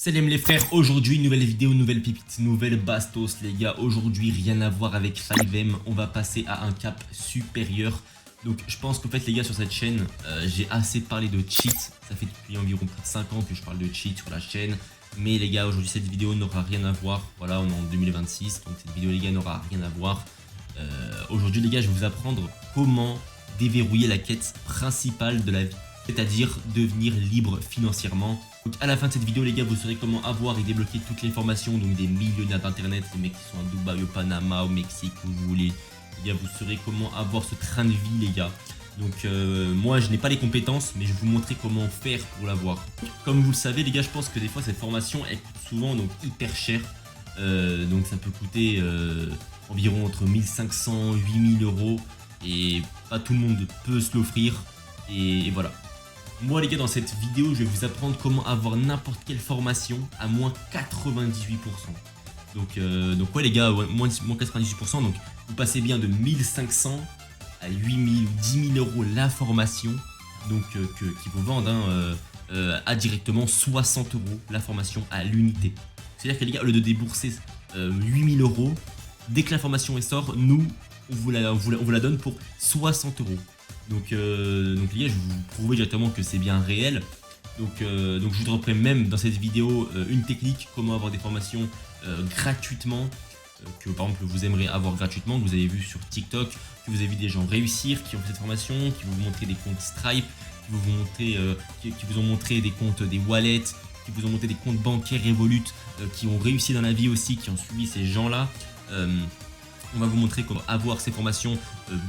Salam les frères, aujourd'hui nouvelle vidéo, nouvelle pépite, nouvelle bastos les gars. Aujourd'hui rien à voir avec 5M, on va passer à un cap supérieur. Donc je pense qu'en fait les gars sur cette chaîne, j'ai assez parlé de cheat. Ça fait depuis environ plus de 5 ans que je parle de cheat sur la chaîne. Mais les gars, aujourd'hui cette vidéo n'aura rien à voir. Voilà, on est en 2026, donc cette vidéo les gars n'aura rien à voir. Aujourd'hui les gars, je vais vous apprendre comment déverrouiller la quête principale de la vie. C'est-à-dire devenir libre financièrement. Donc à la fin de cette vidéo les gars, vous saurez comment avoir et débloquer toutes les formations, donc des millionnaires d'internet, les mecs qui sont à Dubaï, au Panama, au Mexique, où vous voulez. Les gars, vous saurez comment avoir ce train de vie les gars. Donc moi je n'ai pas les compétences, mais je vais vous montrer comment faire pour l'avoir. Comme vous le savez les gars, je pense que des fois cette formation elle coûte souvent donc hyper cher. Donc ça peut coûter environ entre 1500 et 8000 euros. Et pas tout le monde peut se l'offrir. Et voilà. Moi les gars, dans cette vidéo je vais vous apprendre comment avoir n'importe quelle formation à moins 98%. Donc ouais les gars, moins 98%, donc vous passez bien de 1500 à 8000 ou 10 000 euros la formation, donc qui vous vendent à directement 60 euros la formation à l'unité. C'est à dire que les gars, au lieu de débourser 8000 euros, dès que la formation est sort, nous on vous la donne pour 60 euros. Donc les gars, je vais vous prouver directement que c'est bien réel. Donc je vous reprends même dans cette vidéo une technique, comment avoir des formations gratuitement, que par exemple vous aimeriez avoir gratuitement, que vous avez vu sur TikTok, que vous avez vu des gens réussir, qui ont fait cette formation, qui vous montré des comptes Stripe, qui vous ont montré des comptes, des wallets, qui vous ont montré des comptes bancaires Revolut, qui ont réussi dans la vie aussi, qui ont suivi ces gens-là. On va vous montrer comment avoir ces formations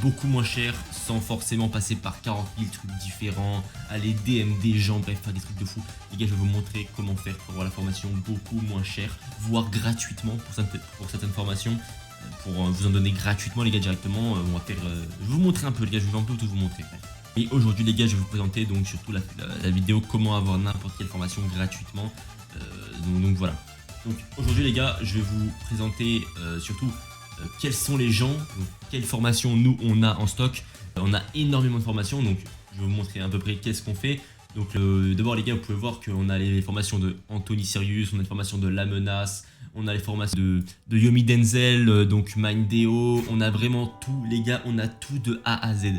beaucoup moins chères, sans forcément passer par 40 000 trucs différents, aller DM des gens, bref, faire des trucs de fou. Les gars, je vais vous montrer comment faire pour avoir la formation beaucoup moins chère, voire gratuitement pour certaines formations. Pour vous en donner gratuitement, les gars, directement, on va faire... je vais vous montrer un peu, les gars, je vais un peu tout vous montrer. Et aujourd'hui, les gars, je vais vous présenter donc surtout la vidéo comment avoir n'importe quelle formation gratuitement. Donc voilà. Donc aujourd'hui, les gars, je vais vous présenter surtout... quels sont les gens, donc, quelles formations nous on a en stock. On a énormément de formations, donc je vais vous montrer à peu près qu'est-ce qu'on fait. Donc d'abord les gars, vous pouvez voir qu'on a les formations de Anthony Sirius, on a les formations de La Menace, on a les formations de Yomi Denzel, donc Mindeo, on a vraiment tout les gars, on a tout de A à Z.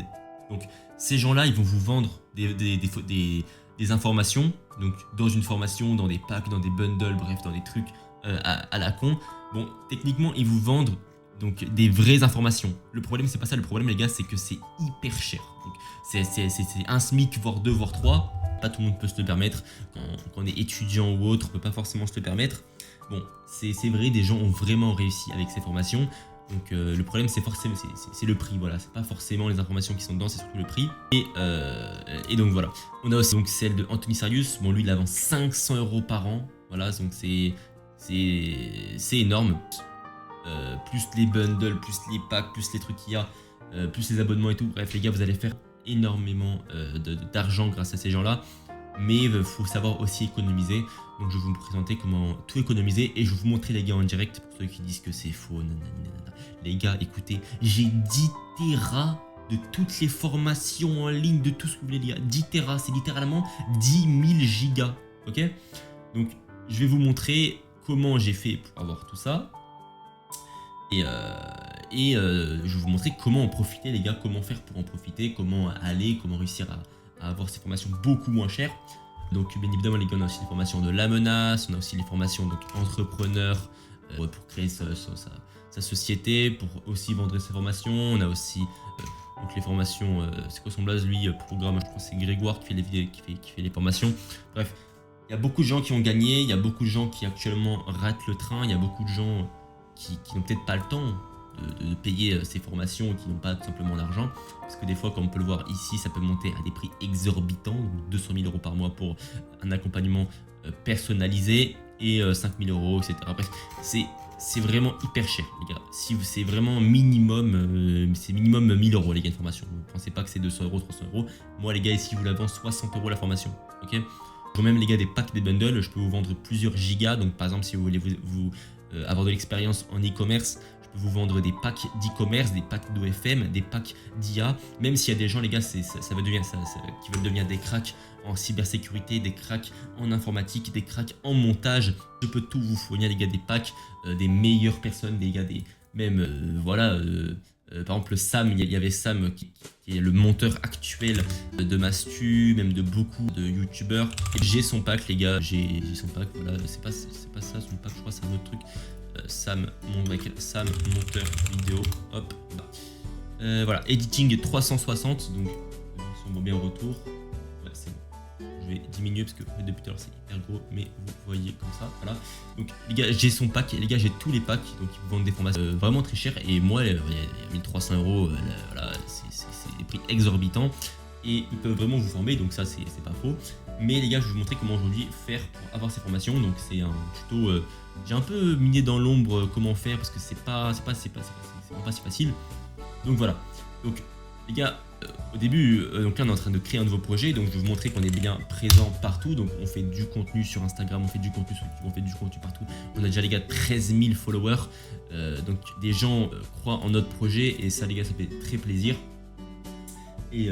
Donc ces gens-là, ils vont vous vendre des informations, donc dans une formation, dans des packs, dans des bundles, bref, dans des trucs à la con. Bon, techniquement, ils vous vendent donc des vraies informations. Le problème c'est pas ça, le problème les gars c'est que c'est hyper cher. Donc c'est un SMIC voire 2 voire 3. Pas tout le monde peut se le permettre. Quand on est étudiant ou autre, on peut pas forcément se le permettre. Bon, c'est vrai, des gens ont vraiment réussi avec ces formations. Donc le problème c'est forcément c'est le prix, voilà, c'est pas forcément les informations qui sont dedans, c'est surtout le prix. Et donc voilà. On a aussi donc celle de Anthony Sirius. Bon, lui il avance 500 euros par an. Voilà, donc c'est énorme. Plus les bundles, plus les packs, plus les trucs qu'il y a, plus les abonnements et tout. Bref les gars, vous allez faire énormément d'argent grâce à ces gens-là. Mais il faut savoir aussi économiser. Donc je vais vous présenter comment tout économiser. Et je vais vous montrer les gars en direct pour ceux qui disent que c'est faux. Nanana. Les gars, écoutez, j'ai 10 Tera de toutes les formations en ligne, de tout ce que vous voulez dire. 10 Tera, c'est littéralement 10 000 gigas. Ok? Donc je vais vous montrer comment j'ai fait pour avoir tout ça. Et je vais vous montrer comment en profiter les gars, comment faire pour en profiter, comment aller, comment réussir à avoir ces formations beaucoup moins chères. Donc bien évidemment les gars, on a aussi les formations de La Menace, on a aussi les formations donc entrepreneur pour créer sa société, pour aussi vendre ses formations. On a aussi donc les formations, c'est quoi son blaze lui, programme, je crois que c'est Grégoire qui fait les formations. Bref, il y a beaucoup de gens qui ont gagné, il y a beaucoup de gens qui actuellement ratent le train, il y a beaucoup de gens qui n'ont peut-être pas le temps de payer ces formations et qui n'ont pas tout simplement l'argent. Parce que des fois, comme on peut le voir ici, ça peut monter à des prix exorbitants, donc 200 000 euros par mois pour un accompagnement personnalisé et 5 000 euros, etc. Bref, c'est vraiment hyper cher, les gars. Si c'est vraiment minimum, c'est minimum 1000 euros, les gars, de formation. Ne pensez pas que c'est 200 euros, 300 euros. Moi, les gars, ici, je vous la vends 60 euros la formation, ok? Même les gars, des packs, des bundles, je peux vous vendre plusieurs gigas. Donc par exemple si vous voulez avoir de l'expérience en e-commerce. Je peux vous vendre des packs d'e-commerce, des packs d'OFM, des packs d'IA. Même s'il y a des gens, les gars, ça va devenir qui veulent devenir des cracks en cybersécurité, des cracks en informatique, des cracks en montage. Je peux tout vous fournir, les gars, des packs des meilleures personnes, des gars, par exemple Sam, il y avait Sam qui est le monteur actuel de Mastu, même de beaucoup de youtubeurs. J'ai son pack, les gars, j'ai son pack, voilà, c'est pas ça son pack, je crois c'est un autre truc. Sam, Sam monteur vidéo, hop. Voilà, editing 360, donc on voit bien en retour. Ouais, c'est bon. Je vais diminuer parce que depuis tout à l'heure c'est hyper gros, mais vous voyez comme ça, voilà. Donc les gars, j'ai son pack, les gars, j'ai tous les packs, donc ils vous vendent des formations vraiment très chères. Et moi, il y a 1300 €, voilà, c'est des prix exorbitants. Et ils peuvent vraiment vous former, donc ça c'est pas faux. Mais les gars, je vais vous montrer comment aujourd'hui faire pour avoir ces formations. Donc c'est un tuto, j'ai un peu miné dans l'ombre comment faire parce que c'est pas si facile. Donc voilà. Donc les gars, au début, donc là on est en train de créer un nouveau projet, donc je vais vous montrer qu'on est bien présent partout. Donc on fait du contenu sur Instagram, on fait du contenu sur YouTube, on fait du contenu partout. On a déjà les gars 13 000 followers, donc des gens croient en notre projet et ça les gars, ça fait très plaisir. Et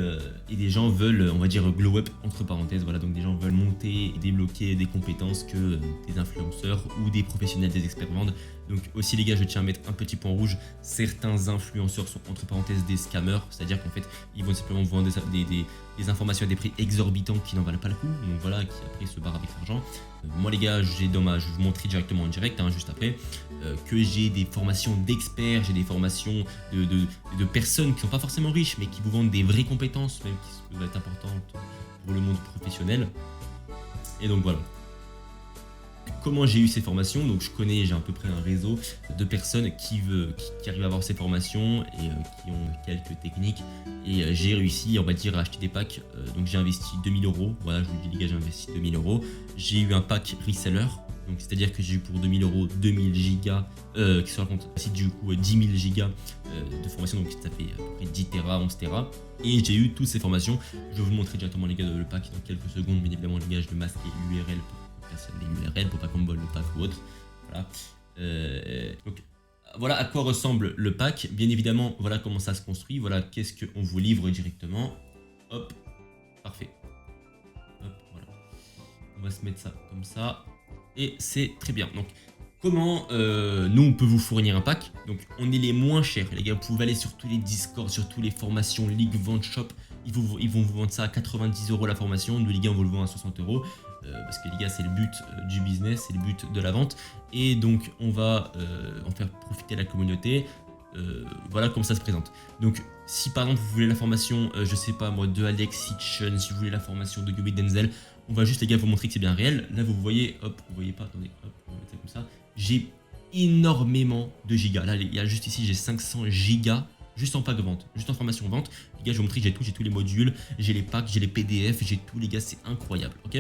des gens veulent, on va dire, glow up entre parenthèses, voilà, donc des gens veulent monter et débloquer des compétences que des influenceurs ou des professionnels, des experts vendent. Donc aussi les gars, je tiens à mettre un petit point rouge, certains influenceurs sont entre parenthèses des scammers, c'est-à-dire qu'en fait ils vont simplement vous vendre des informations à des prix exorbitants qui n'en valent pas le coup, donc voilà, qui après se barrent avec l'argent. Moi les gars, je vais vous montrer directement en direct, hein, juste après, que j'ai des formations d'experts, j'ai des formations de personnes qui sont pas forcément riches, mais qui vous vendent des vraies compétences, même qui peuvent être importantes pour le monde professionnel. Et donc voilà. Comment j'ai eu ces formations? Donc j'ai à peu près un réseau de personnes qui arrivent à avoir ces formations et qui ont quelques techniques. Et j'ai réussi, on va dire, à acheter des packs. Donc j'ai investi 2000 €. Voilà, je vous dis les gars, j'ai investi 2000 €. J'ai eu un pack reseller. Donc c'est-à-dire que j'ai eu pour 2000 € 2000 gigas qui se raconte aussi du coup 10 000 gigas de formation. Donc ça fait à peu près 10 Tera, 11 Tera. Et j'ai eu toutes ces formations. Je vais vous montrer directement les gars le pack dans quelques secondes. Mais évidemment les gars, je vais masquer l'URL des URL pour pas qu'on me vole le pack ou autre. Voilà. Donc voilà à quoi ressemble le pack. Bien évidemment, voilà comment ça se construit. Voilà qu'est-ce qu'on vous livre directement. Hop, parfait. Hop, voilà. On va se mettre ça comme ça. Et c'est très bien. Donc comment nous on peut vous fournir un pack. Donc on est les moins chers les gars. Vous pouvez aller sur tous les Discord, sur toutes les formations League Vente Shop. Ils vont vous vendre ça à 90 € la formation. Nous les gars on vous le vend à 60 €. Parce que les gars c'est le but du business, c'est le but de la vente. Et donc on va en faire profiter la communauté. Voilà comment ça se présente. Donc si par exemple vous voulez la formation, je sais pas moi, de Alex Hitchen, si vous voulez la formation de Gobby Denzel, on va juste les gars vous montrer que c'est bien réel. Là vous voyez, hop, vous voyez pas, attendez, hop, on va mettre ça comme ça. J'ai énormément de gigas. Là il y a juste ici, j'ai 500 gigas. Juste en pack vente, juste en formation vente. Les gars, je vais vous montrer que j'ai tous les modules, j'ai les packs, j'ai les PDF, j'ai tout, les gars, c'est incroyable, ok.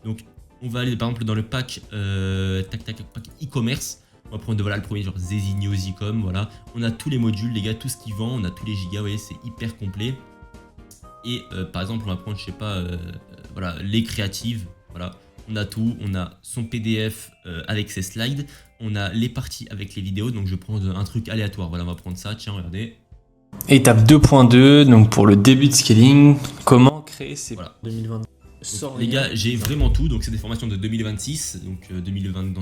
Donc, on va aller par exemple dans le pack, pack e-commerce. On va prendre voilà, le premier, genre Zezinho, Zcom, voilà. On a tous les modules, les gars, tout ce qui vend, on a tous les gigas, vous voyez, c'est hyper complet. Et par exemple, on va prendre, je sais pas, voilà, les créatives, voilà. On a tout, on a son PDF avec ses slides, on a les parties avec les vidéos, donc je vais prendre un truc aléatoire, voilà, on va prendre ça, tiens, regardez. Étape 2.2, donc pour le début de scaling, comment créer ces... Voilà. 2020. Donc, les gars, j'ai vraiment tout, donc c'est des formations de 2026, donc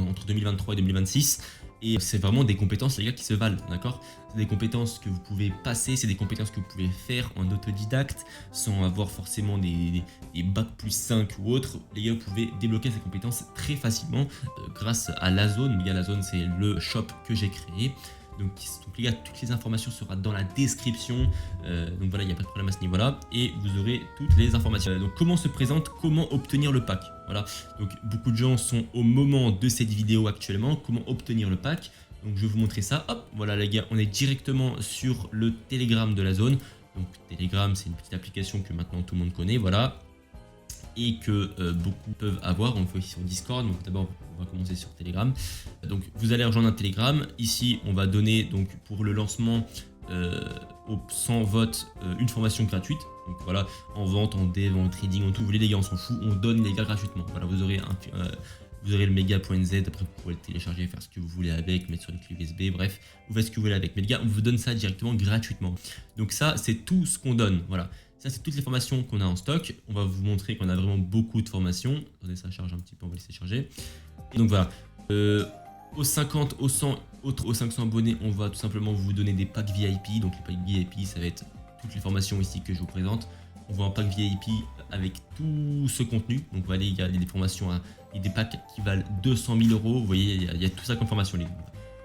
entre 2023 et 2026. Et c'est vraiment des compétences, les gars, qui se valent, d'accord? C'est des compétences que vous pouvez passer, c'est des compétences que vous pouvez faire en autodidacte, sans avoir forcément des bacs plus 5 ou autres. Les gars, vous pouvez débloquer ces compétences très facilement grâce à Lazone. Les gars, Lazone, c'est le shop que j'ai créé. Donc les gars, toutes les informations seront dans la description. Donc voilà, il n'y a pas de problème à ce niveau-là. Et vous aurez toutes les informations. Donc comment se présente, comment obtenir le pack. Voilà, donc beaucoup de gens sont au moment de cette vidéo actuellement. Comment obtenir le pack. Donc je vais vous montrer ça. Hop, voilà les gars, on est directement sur le Telegram de Lazone. Donc Telegram, c'est une petite application que maintenant tout le monde connaît. Voilà. Et que beaucoup peuvent avoir. On fait aussi sur Discord, donc d'abord on va commencer sur Telegram. Donc vous allez rejoindre un Telegram. Ici on va donner donc pour le lancement aux 100 votes une formation gratuite. Donc voilà, en vente, en dev, en trading, en tout, vous voulez les gars, on s'en fout, on donne les gars gratuitement. Voilà, vous aurez Vous aurez le Mega.z, après vous pouvez le télécharger, faire ce que vous voulez avec, mettre sur une clé USB, bref, vous faites ce que vous voulez avec. Mais les gars, on vous donne ça directement gratuitement. Donc ça, c'est tout ce qu'on donne, voilà. Ça, c'est toutes les formations qu'on a en stock. On va vous montrer qu'on a vraiment beaucoup de formations. Attendez, ça charge un petit peu, on va laisser charger. Et donc voilà, aux 50, aux 100, aux 500 abonnés, on va tout simplement vous donner des packs VIP. Donc les packs VIP, ça va être toutes les formations ici que je vous présente. On voit un pack VIP avec tout ce contenu. Donc voilà, il y a des formations, et des packs qui valent 200 000 euros. Vous voyez, il y a tout ça comme formation, les gars.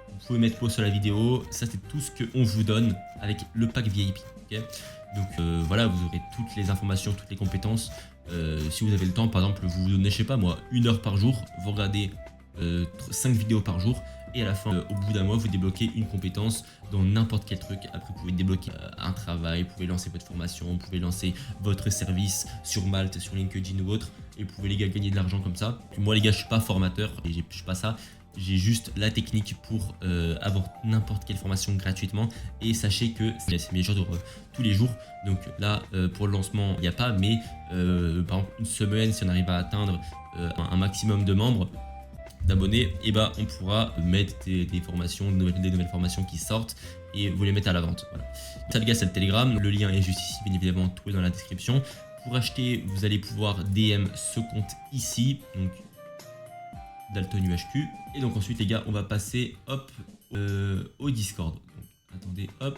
Vous pouvez mettre pause sur la vidéo. Ça, c'est tout ce qu'on vous donne avec le pack VIP. Okay, donc voilà, vous aurez toutes les informations, toutes les compétences. Si vous avez le temps, par exemple, vous vous donnez, je sais pas moi, 1 heure par jour. Vous regardez 5 vidéos par jour. Et à la fin, au bout d'un mois, vous débloquez une compétence dans n'importe quel truc. Après, vous pouvez débloquer un travail, vous pouvez lancer votre formation, vous pouvez lancer votre service sur Malte, sur LinkedIn ou autre. Et vous pouvez les gars gagner de l'argent comme ça. Puis moi les gars, je suis pas formateur et je suis pas ça. J'ai juste la technique pour avoir n'importe quelle formation gratuitement. Et sachez que c'est mes jours de tous les jours. Donc là, pour le lancement, il n'y a pas. Mais par exemple, une semaine, si on arrive à atteindre un maximum de membres, d'abonnés, et bah on pourra mettre des formations, des nouvelles formations qui sortent et vous les mettre à la vente. Voilà. Ça les gars, c'est le Telegram, le lien est juste ici, bien évidemment, tout est dans la description. Pour acheter, vous allez pouvoir DM ce compte ici, donc Dalton UHQ. Et donc ensuite les gars, on va passer hop au Discord. Donc, attendez, hop.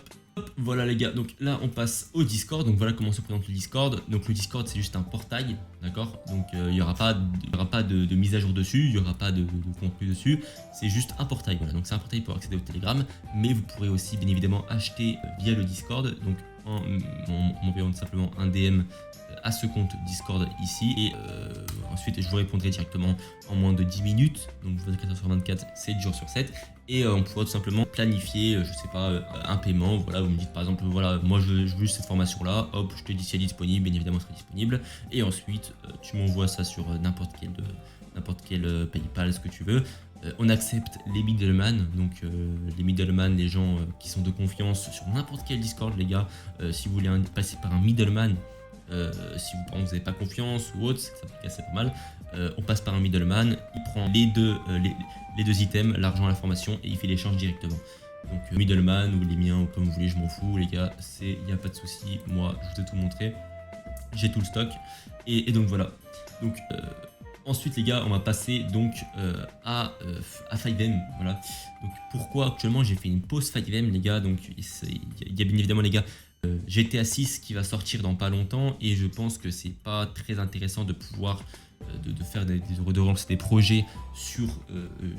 Voilà les gars, donc là on passe au Discord. Donc voilà comment se présente le Discord. Donc le Discord, c'est juste un portail, d'accord. Donc il n'y aura pas de mise à jour dessus, il n'y aura pas de contenu dessus. C'est juste un portail, voilà. Donc c'est un portail pour accéder au Telegram. Mais vous pourrez aussi bien évidemment acheter via le Discord. Donc en m'envoyant tout simplement un DM à ce compte Discord ici. Et ensuite je vous répondrai directement en moins de 10 minutes. Donc 24 h sur 24, 7 jours sur 7. Et on pourra tout simplement planifier, je sais pas, un paiement. Voilà, vous me dites par exemple, voilà, moi je veux juste cette formation là, hop, je te dis si elle est disponible, bien évidemment elle sera disponible. Et ensuite, tu m'envoies ça sur n'importe quel PayPal, ce que tu veux. On accepte les middlemen, donc les middlemen, les gens qui sont de confiance sur n'importe quel Discord, les gars. Si vous voulez passer par un middleman, si vous n'avez pas confiance ou autre, ça peut casser pas mal. On passe par un middleman, il prend les deux items, l'argent, la formation, et il fait l'échange directement. Donc middleman ou les miens ou comme vous voulez, je m'en fous les gars, il n'y a pas de souci. Moi je vous ai tout montré, j'ai tout le stock et donc voilà. Donc ensuite les gars, on va passer donc à 5M, voilà. Donc pourquoi actuellement j'ai fait une pause 5M les gars. Donc il y a bien évidemment les gars GTA 6 qui va sortir dans pas longtemps et je pense que c'est pas très intéressant de pouvoir de faire de relancer des projets sur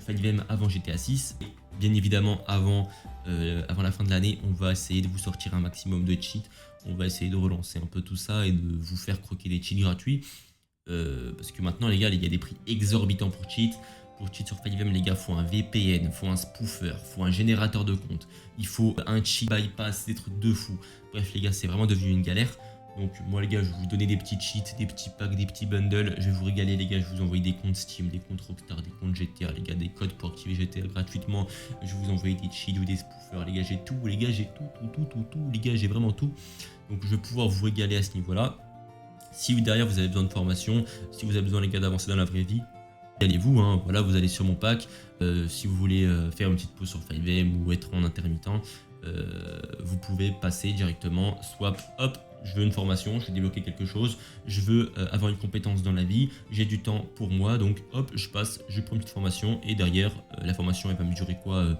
5M avant GTA 6. Et bien évidemment avant la fin de l'année, on va essayer de vous sortir un maximum de cheats. On va essayer de relancer un peu tout ça et de vous faire croquer des cheats gratuits. Parce que maintenant les gars, il y a des prix exorbitants pour cheat. Pour cheat sur 5M les gars, faut un VPN, faut un spoofer, faut un générateur de compte, il faut un cheat bypass, des trucs de fou. Bref les gars, c'est vraiment devenu une galère. Donc moi les gars, je vais vous donner des petits cheats, des petits packs, des petits bundles. Je vais vous régaler les gars, je vais vous envoyer des comptes Steam, des comptes Rockstar, des comptes GTA les gars, des codes pour activer GTA gratuitement. Je vais vous envoyer des cheats ou des spoofers les gars, j'ai tout les gars, j'ai tout les gars, j'ai vraiment tout. Donc je vais pouvoir vous régaler à ce niveau là. Si derrière vous avez besoin de formation, si vous avez besoin les gars d'avancer dans la vraie vie, allez-vous, hein, voilà, vous allez sur mon pack. Si vous voulez faire une petite pause sur 5M ou être en intermittent, vous pouvez passer directement, swap, hop, je veux une formation, je veux débloquer quelque chose, je veux avoir une compétence dans la vie, j'ai du temps pour moi, donc hop, je passe, je prends une petite formation et derrière, la formation elle va me durer quoi,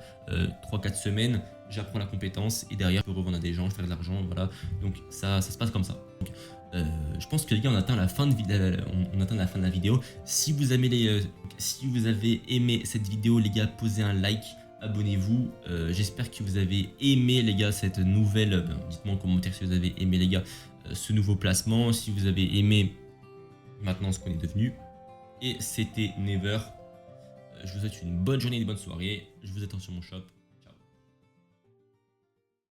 3-4 semaines, j'apprends la compétence et derrière je peux revendre à des gens, faire de l'argent, voilà, donc ça se passe comme ça. Donc, je pense que les gars, on atteint la fin de la vidéo. Si vous avez aimé cette vidéo les gars, posez un like, abonnez-vous. J'espère que vous avez aimé les gars cette nouvelle, dites-moi en commentaire si vous avez aimé les gars ce nouveau placement, si vous avez aimé maintenant ce qu'on est devenu. Et c'était Never. Je vous souhaite une bonne journée et une bonne soirée. Je vous attends sur mon shop.